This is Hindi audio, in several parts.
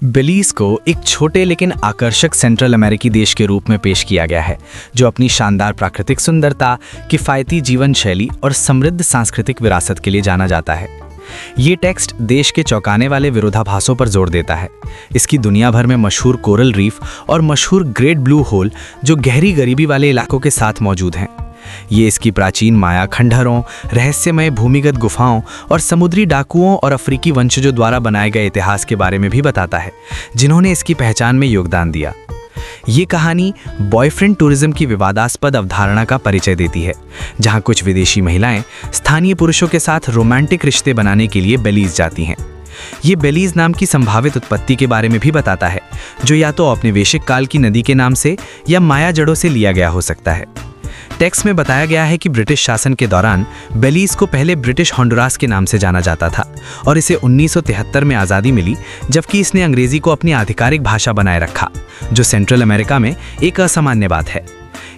बेलीज को एक छोटे लेकिन आकर्षक सेंट्रल अमेरिकी देश के रूप में पेश किया गया है, जो अपनी शानदार प्राकृतिक सुंदरता, किफ़ायती जीवन शैली और समृद्ध सांस्कृतिक विरासत के लिए जाना जाता है। ये टेक्स्ट देश के चौंकाने वाले विरोधाभासों पर जोर देता है। इसकी दुनिया भर में मशहूर कोरल रीफ और मशहूर ग्रेट ब्लू होल, जो गहरी गरीबी वाले इलाकों के साथ मौजूद हैं। ये इसकी प्राचीन माया खंडहरों, रहस्यमय भूमिगत गुफाओं और समुद्री डाकुओं और अफ्रीकी वंशजों द्वारा बनाए गए इतिहास के बारे में भी बताता है, जिन्होंने इसकी पहचान में योगदान दिया। ये कहानी बॉयफ्रेंड टूरिज्म की विवादास्पद अवधारणा का परिचय देती है, जहां कुछ विदेशी महिलाएं स्थानीय पुरुषों के साथ रोमांटिक रिश्ते बनाने के लिए बेलीज जाती हैं। ये बेलीज नाम की संभावित उत्पत्ति के बारे में भी बताता है, जो या तो औपनिवेशिक काल की नदी के नाम से या माया जड़ों से लिया गया हो सकता है। टेक्स्ट में बताया गया है कि ब्रिटिश शासन के दौरान बेलीज को पहले ब्रिटिश होंडुरास के नाम से जाना जाता था और इसे 1973 में आज़ादी मिली, जबकि इसने अंग्रेजी को अपनी आधिकारिक भाषा बनाए रखा, जो सेंट्रल अमेरिका में एक असामान्य बात है।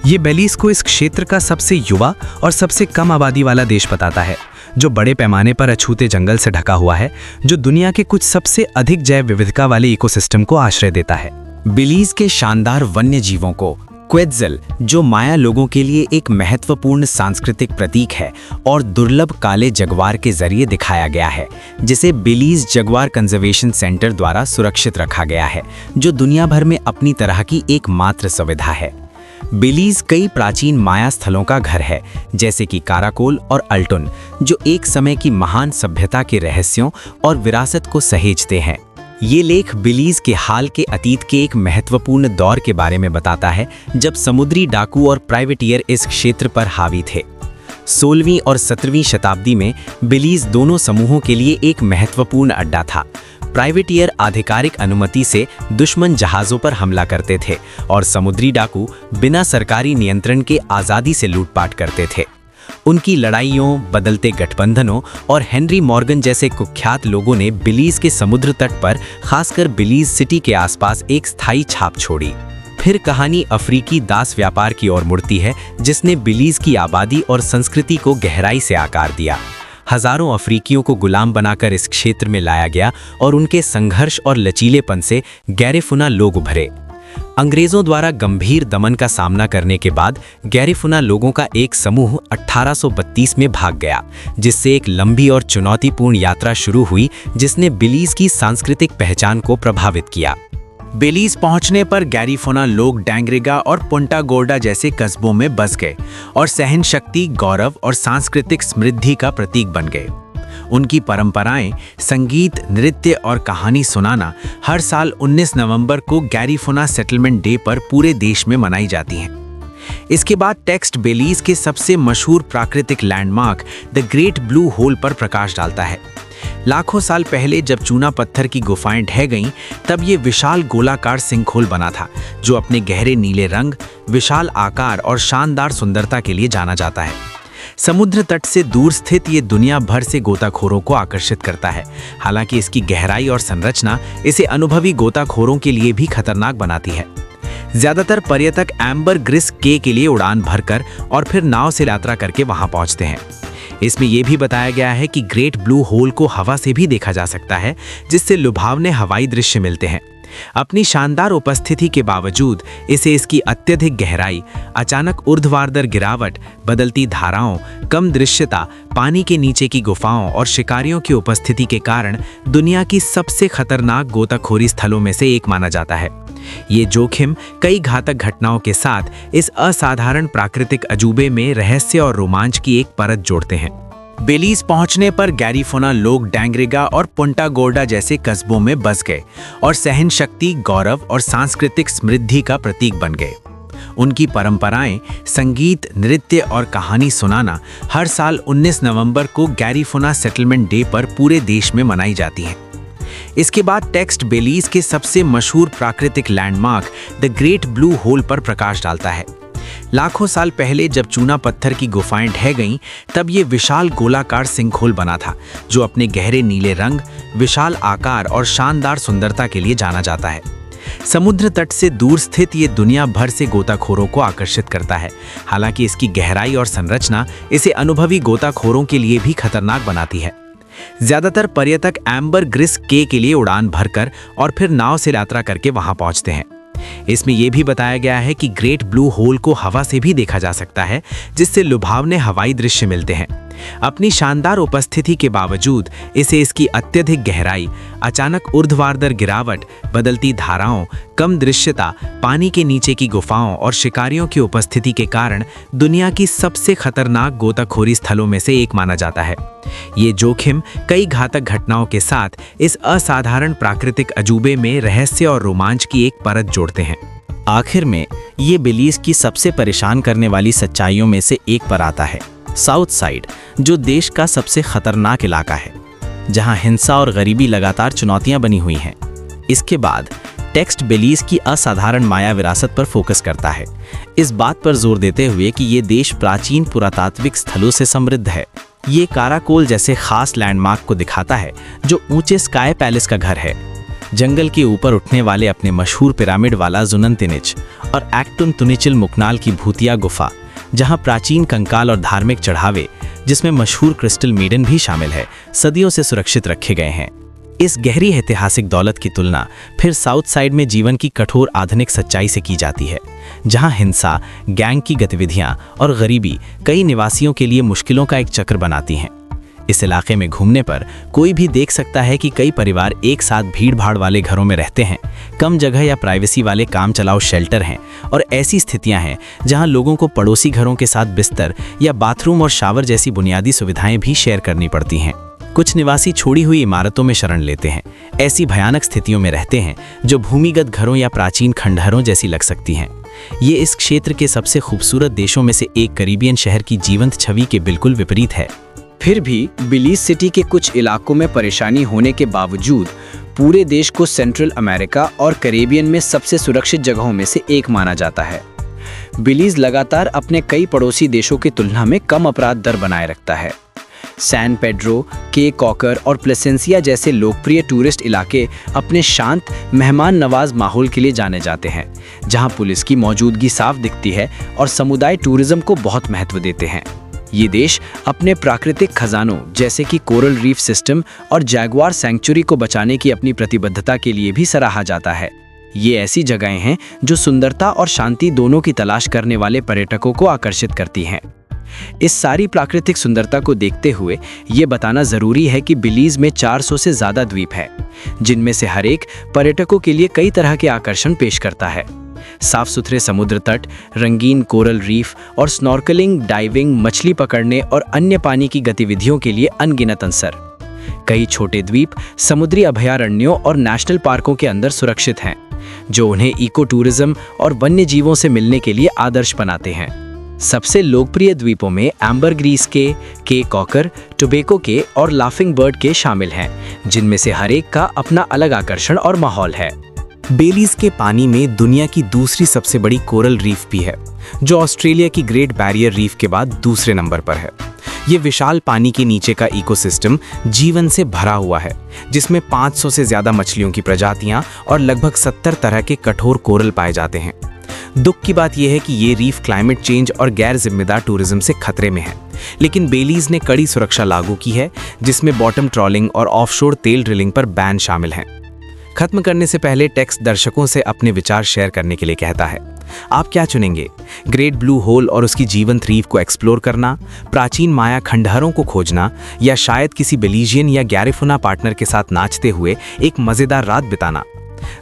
ये बेलीज को इस क्षेत्र का सबसे युवा और सबसे कम आबादी वाला देश बताता है, जो बड़े पैमाने पर अछूते जंगल से ढका हुआ है, जो दुनिया के कुछ सबसे अधिक जैव विविधता वाले इकोसिस्टम को आश्रय देता है। बेलीज के शानदार वन्य जीवों को क्वेट्ज़ल, जो माया लोगों के लिए एक महत्वपूर्ण सांस्कृतिक प्रतीक है, और दुर्लभ काले जगुआर के जरिए दिखाया गया है, जिसे बेलीज जगुआर कंजर्वेशन सेंटर द्वारा सुरक्षित रखा गया है, जो दुनिया भर में अपनी तरह की एकमात्र सुविधा है। बेलीज कई प्राचीन माया स्थलों का घर है, जैसे कि काराकोल और अल्टुन, जो एक समय की महान सभ्यता के रहस्यों और विरासत को सहेजते हैं। ये लेख बेलीज के हाल के अतीत के एक महत्वपूर्ण दौर के बारे में बताता है, जब समुद्री डाकू और प्राइवेटियर इस क्षेत्र पर हावी थे। 16वीं और 17वीं शताब्दी में बेलीज दोनों समूहों के लिए एक महत्वपूर्ण अड्डा था। प्राइवेटियर आधिकारिक अनुमति से दुश्मन जहाज़ों पर हमला करते थे और समुद्री डाकू बिना सरकारी नियंत्रण के आज़ादी से लूटपाट करते थे। उनकी लड़ाइयों, बदलते गठबंधनों और हेनरी मॉर्गन जैसे कुख्यात लोगों ने बेलीज के समुद्र तट पर, खासकर बेलीज सिटी के आसपास, एक स्थायी छाप छोड़ी। फिर कहानी अफ्रीकी दास व्यापार की ओर मुड़ती है, जिसने बेलीज की आबादी और संस्कृति को गहराई से आकार दिया। हजारों अफ्रीकियों को गुलाम बनाकर इस क्षेत्र में लाया गया और उनके संघर्ष और लचीलेपन से गैरिफुना लोग उभरे। अंग्रेजों द्वारा गंभीर दमन का सामना करने के बाद गैरिफुना लोगों का एक समूह 1832 में भाग गया, जिससे एक लंबी और चुनौतीपूर्ण यात्रा शुरू हुई, जिसने बेलीज की सांस्कृतिक पहचान को प्रभावित किया। बेलीज पहुंचने पर गैरिफुना लोग डैंग्रिगा और पुंटा गोर्डा जैसे कस्बों में बस गए और सहन शक्ति, गौरव और सांस्कृतिक समृद्धि का प्रतीक बन गए। उनकी परंपराएं, संगीत, नृत्य और कहानी सुनाना हर साल 19 नवंबर को गैरिफुना सेटलमेंट डे पर पूरे देश में मनाई जाती हैं। इसके बाद टेक्स्ट बेलीज के सबसे मशहूर प्राकृतिक landmark the great blue hole पर प्रकाश डालता है। लाखों साल पहले जब चूना पत्थर की गुफाएं ढह गईं, तब ये विशाल गोलाकार सिंकहोल बना था, जो अपने गहरे नीले रंग, विशाल आकार और शानदार सुंदरता के लिए जाना जाता है। समुद्र तट से दूर स्थित ये दुनिया भर से गोताखोरों को आकर्षित करता है। हालांकि इसकी गहराई और संरचना इसे अनुभवी गोताखोरों के लिए भी खतरनाक बनाती है। ज्यादातर पर्यटक एम्बर ग्रिस के लिए उड़ान भरकर और फिर नाव से यात्रा करके वहां पहुंचते हैं। इसमें यह भी बताया गया है कि ग्रेट ब्लू होल को हवा से भी देखा जा सकता है, जिससे लुभावने हवाई दृश्य मिलते हैं। अपनी शानदार उपस्थिति के बावजूद इसे इसकी अत्यधिक गहराई, अचानक ऊर्ध्वाधर गिरावट, बदलती धाराओं, कम दृश्यता, पानी के नीचे की गुफाओं और शिकारियों की उपस्थिति के कारण दुनिया की सबसे खतरनाक गोताखोरी स्थलों में से एक माना जाता है। ये जोखिम कई घातक घटनाओं के साथ इस असाधारण प्राकृतिक अजूबे में रहस्य और रोमांच की एक परत जोड़ते हैं। बेलीज पहुंचने पर गैरिफुना लोग डैंग्रिगा और पुंटा गोर्डा जैसे कस्बों में बस गए और सहन शक्ति, गौरव और सांस्कृतिक समृद्धि का प्रतीक बन गए। उनकी परंपराएं, संगीत, नृत्य और कहानी सुनाना हर साल 19 नवंबर को गैरिफुना सेटलमेंट डे पर पूरे देश में मनाई जाती हैं। इसके बाद टेक्स्ट बेलीज के सबसे मशहूर प्राकृतिक landmark the great blue hole पर प्रकाश डालता है। लाखों साल पहले जब चूना पत्थर की गुफाएं ढह गईं, तब ये विशाल गोलाकार सिंकहोल बना था, जो अपने गहरे नीले रंग, विशाल आकार और शानदार सुंदरता के लिए जाना जाता है। समुद्र तट से दूर स्थित ये दुनिया भर से गोताखोरों को आकर्षित करता है। हालांकि इसकी गहराई और संरचना इसे अनुभवी गोताखोरों के लिए भी खतरनाक बनाती है। ज़्यादातर पर्यटक एम्बर ग्रिस के लिए उड़ान भरकर और फिर नाव से यात्रा करके वहां पहुंचते हैं। इसमें यह भी बताया गया है कि ग्रेट ब्लू होल को हवा से भी देखा जा सकता है, जिससे लुभावने हवाई दृश्य मिलते हैं। अपनी शानदार उपस्थिति के बावजूद इसे इसकी अत्यधिक गहराई, अचानक ऊर्ध्वाधर गिरावट, बदलती धाराओं, कम दृश्यता, पानी के नीचे की गुफाओं और शिकारियों की उपस्थिति के कारण दुनिया की सबसे खतरनाक गोताखोरी स्थलों में से एक माना जाता है। ये जोखिम कई घातक घटनाओं के साथ इस असाधारण प्राकृतिक अजूबे में रहस्य और रोमांच की एक परत जोड़ते हैं। आखिर में ये बेलीज़ की सबसे परेशान करने वाली सच्चाइयों में से एक पर आता है, साउथ साइड, जो देश का सबसे खतरनाक इलाका है, जहां हिंसा और गरीबी लगातार चुनौतियां बनी हुई हैं। इसके बाद टेक्स्ट बेलीज़ की असाधारण माया विरासत पर फोकस करता है, इस बात पर जोर देते हुए कि ये देश प्राचीन पुरातात्विक स्थलों से समृद्ध है। ये काराकोल जैसे खास लैंडमार्क को दिखाता है, जो ऊंचे स्काई पैलेस का घर है, जंगल के ऊपर उठने वाले अपने मशहूर पिरामिड वाला जुनंतिनिच और एक्टुन तुनिचिल मुकनाल की भूतिया गुफा, जहां प्राचीन कंकाल और धार्मिक चढ़ावे, जिसमें मशहूर क्रिस्टल मेडन भी शामिल है, सदियों से सुरक्षित रखे गए हैं। इस गहरी ऐतिहासिक दौलत की तुलना फिर साउथ साइड में जीवन की कठोर आधुनिक सच्चाई से की जाती है, जहां हिंसा, गैंग की गतिविधियां और गरीबी कई निवासियों के लिए मुश्किलों का एक चक्र बनाती हैं। इस इलाके में घूमने पर कोई भी देख सकता है कि कई परिवार एक साथ भीड़-भाड़ वाले घरों में रहते हैं, कम जगह या प्राइवेसी वाले काम चलाओ शेल्टर हैं, और ऐसी स्थितियां हैं जहां लोगों को पड़ोसी घरों के साथ बिस्तर या बाथरूम और शावर जैसी बुनियादी सुविधाएं भी शेयर करनी पड़ती हैं। कुछ निवासी छोड़ी हुई इमारतों में शरण लेते हैं, ऐसी भयानक स्थितियों में रहते हैं जो भूमिगत घरों या प्राचीन खंडहरों जैसी लग सकती हैं। ये इस क्षेत्र के सबसे खूबसूरत देशों में से एक कैरिबियन शहर की जीवंत छवि के बिल्कुल विपरीत है। फिर भी बिलीज़ सिटी के कुछ इलाकों में परेशानी होने के बावजूद पूरे देश को सेंट्रल अमेरिका और कैरिबियन में सबसे सुरक्षित जगहों में से एक माना जाता है। बिलीज़ लगातार अपने कई पड़ोसी देशों की तुलना में कम अपराध दर बनाए रखता है। सैन पेड्रो, के कॉकर और प्लेसेंसिया जैसे लोकप्रिय टूरिस्ट इलाके अपने शांत, मेहमान नवाज माहौल के लिए जाने जाते हैं, जहां पुलिस की मौजूदगी साफ दिखती है और समुदाय टूरिज्म को बहुत महत्व देते हैं। ये देश अपने प्राकृतिक खजानों जैसे कि कोरल रीफ सिस्टम और जैगुआर सैंक्चुरी को बचाने की अपनी प्रतिबद्धता के लिए भी सराहा जाता है। ये ऐसी जगहें हैं जो सुंदरता और शांति दोनों की तलाश करने वाले पर्यटकों को आकर्षित करती हैं। इस सारी प्राकृतिक सुंदरता को देखते हुए ये बताना ज़रूरी है कि बिलीज़ में 400 से ज़्यादा द्वीप है, जिनमें से हर एक पर्यटकों के लिए कई तरह के आकर्षण पेश करता है। साफ सुथरे समुद्र तट, रंगीन कोरल रीफ और स्नॉर्कलिंग, डाइविंग, मछली पकड़ने और अन्य पानी की गतिविधियों के लिए अनगिनत अवसर। कई छोटे द्वीप समुद्री अभयारण्यों और नेशनल पार्कों के अंदर सुरक्षित हैं, जो उन्हें इको टूरिज्म और वन्य जीवों से मिलने के लिए आदर्श बनाते हैं। सबसे लोकप्रिय द्वीपों में एम्बर ग्रीस के कॉकर, टोबैको के और लाफिंग बर्ड के शामिल हैं, जिनमें से हर एक का अपना अलग आकर्षण और माहौल है। बेलीज़ के पानी में दुनिया की दूसरी सबसे बड़ी कोरल रीफ भी है, जो ऑस्ट्रेलिया की ग्रेट बैरियर रीफ के बाद दूसरे नंबर पर है। ये विशाल पानी के नीचे का इकोसिस्टम जीवन से भरा हुआ है, जिसमें 500 से ज़्यादा मछलियों की प्रजातियां और लगभग 70 तरह के कठोर कोरल पाए जाते हैं। दुख की बात यह है कि ये रीफ क्लाइमेट चेंज और गैर जिम्मेदार टूरिज्म से खतरे में है, लेकिन बेलीज़ ने कड़ी सुरक्षा लागू की है, जिसमें बॉटम ट्रॉलिंग और ऑफशोर तेल ड्रिलिंग पर बैन शामिल हैं। खत्म करने से पहले टेक्स्ट दर्शकों से अपने विचार शेयर करने के लिए कहता है। आप क्या चुनेंगे? ग्रेट ब्लू होल और उसकी जीवंत रीफ को एक्सप्लोर करना, प्राचीन माया खंडहरों को खोजना, या शायद किसी बेलीजियन या गैरिफुना पार्टनर के साथ नाचते हुए एक मज़ेदार रात बिताना?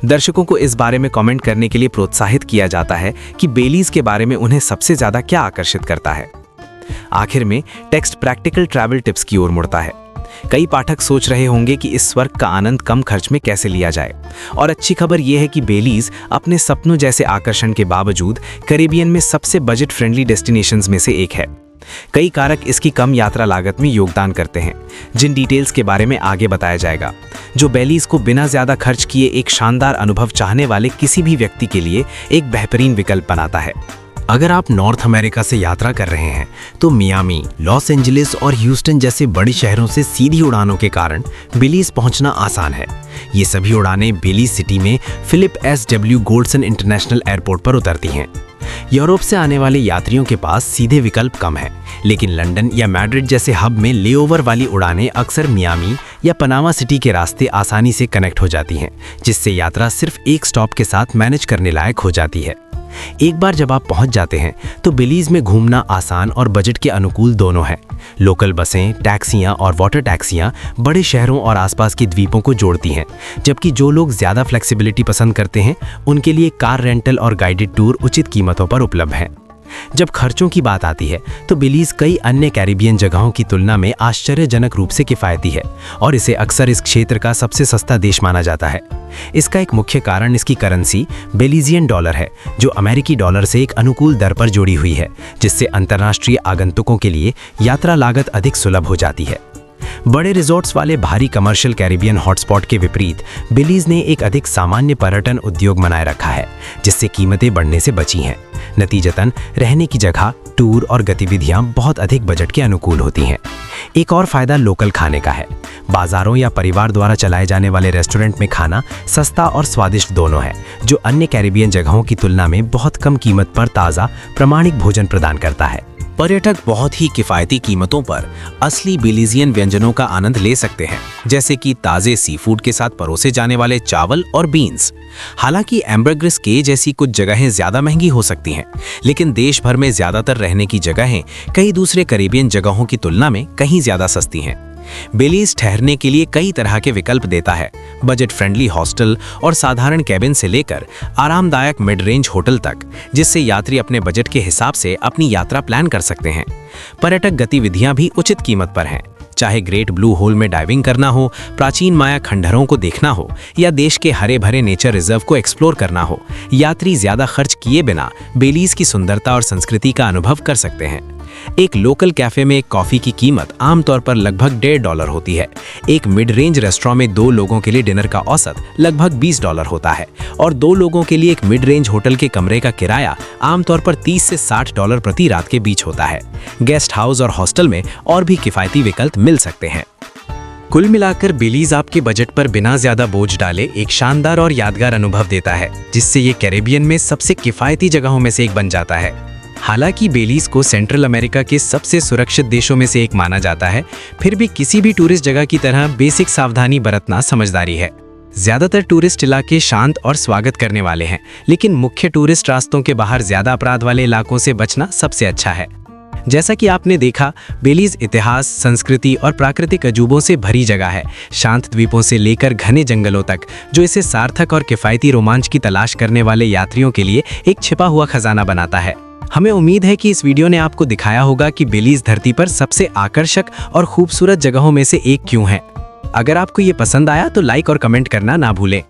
दर्शकों को इस बारे में कमेंट करने के लिए प्रोत्साहित किया जाता है कि बेलीज़ के बारे में उन्हें सबसे ज़्यादा क्या आकर्षित करता है। आखिर में टेक्स्ट प्रैक्टिकल ट्रैवल टिप्स की ओर मुड़ता है। कई पाठक सोच रहे होंगे कि इस स्वर्ग का आनंद कम खर्च में कैसे लिया जाए, और अच्छी खबर यह है कि बेलीज़ अपने सपनों जैसे आकर्षण के बावजूद कैरिबियन में सबसे बजट फ्रेंडली डेस्टिनेशंस में से एक है। कई कारक इसकी कम यात्रा लागत में योगदान करते हैं, जिन डिटेल्स के बारे में आगे बताया जाएगा, जो बेलीज़ को बिना ज़्यादा खर्च किए एक शानदार अनुभव चाहने वाले किसी भी व्यक्ति के लिए एक बेहतरीन विकल्प बनाता है। अगर आप नॉर्थ अमेरिका से यात्रा कर रहे हैं तो मियामी, लॉस एंजलिस और ह्यूस्टन जैसे बड़े शहरों से सीधी उड़ानों के कारण बेलीज़ पहुंचना आसान है। ये सभी उड़ानें बेलीज़ सिटी में Philip S W Goldson international airport पर उतरती हैं। यूरोप से आने वाले यात्रियों के पास सीधे विकल्प कम है, लेकिन लंदन या मैड्रिड जैसे हब में लेओवर वाली उड़ानें अक्सर मियामी या पनामा सिटी के रास्ते आसानी से कनेक्ट हो जाती हैं, जिससे यात्रा सिर्फ एक स्टॉप के साथ मैनेज करने लायक हो जाती है। एक बार जब आप पहुंच जाते हैं तो बेलीज में घूमना आसान और बजट के अनुकूल दोनों है। लोकल बसें, टैक्सियां और वाटर टैक्सियां बड़े शहरों और आसपास के द्वीपों को जोड़ती हैं, जबकि जो लोग ज़्यादा फ्लेक्सिबिलिटी पसंद करते हैं उनके लिए कार रेंटल और गाइडेड टूर उचित कीमतों पर उपलब्ध हैं। जब खर्चों की बात आती है तो बेलीज कई अन्य कैरिबियन जगहों की तुलना में आश्चर्यजनक रूप से किफ़ायती है और इसे अक्सर इस क्षेत्र का सबसे सस्ता देश माना जाता है। इसका एक मुख्य कारण इसकी करेंसी बेलीजियन डॉलर है, जो अमेरिकी डॉलर से एक अनुकूल दर पर जुड़ी हुई है, जिससे अंतर्राष्ट्रीय आगंतुकों के लिए यात्रा लागत अधिक सुलभ हो जाती है। बड़े रिजॉर्ट्स वाले भारी कमर्शियल कैरिबियन हॉटस्पॉट के विपरीत बेलीज ने एक अधिक सामान्य पर्यटन उद्योग बनाए रखा है, जिससे कीमतें बढ़ने से बची हैं। नतीजतन रहने की जगह, टूर और गतिविधियां बहुत अधिक बजट के अनुकूल होती हैं। एक और फायदा लोकल खाने का है। बाजारों या परिवार द्वारा चलाए जाने वाले रेस्टोरेंट में खाना सस्ता और स्वादिष्ट दोनों है, जो अन्य कैरिबियन जगहों की तुलना में बहुत कम कीमत पर ताज़ा प्रामाणिक भोजन प्रदान करता है। पर्यटक बहुत ही किफ़ायती कीमतों पर असली बेलीजियन व्यंजनों का आनंद ले सकते हैं, जैसे कि ताज़े सी फूड के साथ परोसे जाने वाले चावल और बीन्स। हालांकि एम्बर्ग्रिस के जैसी कुछ जगहें ज़्यादा महंगी हो सकती हैं, लेकिन देश भर में ज़्यादातर रहने की जगहें कई दूसरे कैरिबियन जगहों की तुलना में कहीं ज़्यादा सस्ती हैं। बेलीज ठहरने के लिए कई तरह के विकल्प देता है, बजट फ्रेंडली हॉस्टल और साधारण कैबिन से लेकर आरामदायक मिड रेंज होटल तक, जिससे यात्री अपने बजट के हिसाब से अपनी यात्रा प्लान कर सकते हैं। पर्यटक गतिविधियां भी उचित कीमत पर हैं, चाहे ग्रेट ब्लू होल में डाइविंग करना हो, प्राचीन माया खंडहरों को देखना हो या देश के हरे भरे नेचर रिजर्व को एक्सप्लोर करना हो। यात्री ज्यादा खर्च किए बिना बेलीज की सुंदरता और संस्कृति का अनुभव कर सकते हैं। एक लोकल कैफे में एक कॉफी की कीमत आमतौर पर लगभग $1.5 होती है। एक मिड रेंज रेस्टोरेंट में 2 लोगों के लिए डिनर का औसत लगभग $20 होता है और 2 लोगों के लिए एक मिड रेंज होटल के कमरे का किराया आमतौर पर $30 से $60 प्रति रात के बीच होता है। गेस्ट हाउस और हॉस्टल में और भी किफ़ायती विकल्प मिल सकते हैं। कुल मिलाकर बेलीज आपके बजट पर बिना ज्यादा बोझ डाले एक शानदार और यादगार अनुभव देता है, जिससे ये कैरेबियन में सबसे किफ़ायती जगहों में से एक बन जाता है। हालांकि बेलीज को सेंट्रल अमेरिका के सबसे सुरक्षित देशों में से एक माना जाता है, फिर भी किसी भी टूरिस्ट जगह की तरह बेसिक सावधानी बरतना समझदारी है। ज्यादातर टूरिस्ट इलाके शांत और स्वागत करने वाले हैं, लेकिन मुख्य टूरिस्ट रास्तों के बाहर ज्यादा अपराध वाले इलाकों से बचना सबसे अच्छा है। जैसा कि आपने देखा, बेलीज इतिहास, संस्कृति और प्राकृतिक अजूबों से भरी जगह है, शांत द्वीपों से लेकर घने जंगलों तक, जो इसे सार्थक और किफ़ायती रोमांच की तलाश करने वाले यात्रियों के लिए एक छिपा हुआ खजाना बनाता है। हमें उम्मीद है कि इस वीडियो ने आपको दिखाया होगा कि बेलीज धरती पर सबसे आकर्षक और खूबसूरत जगहों में से एक क्यों है। अगर आपको ये पसंद आया तो लाइक और कमेंट करना ना भूलें।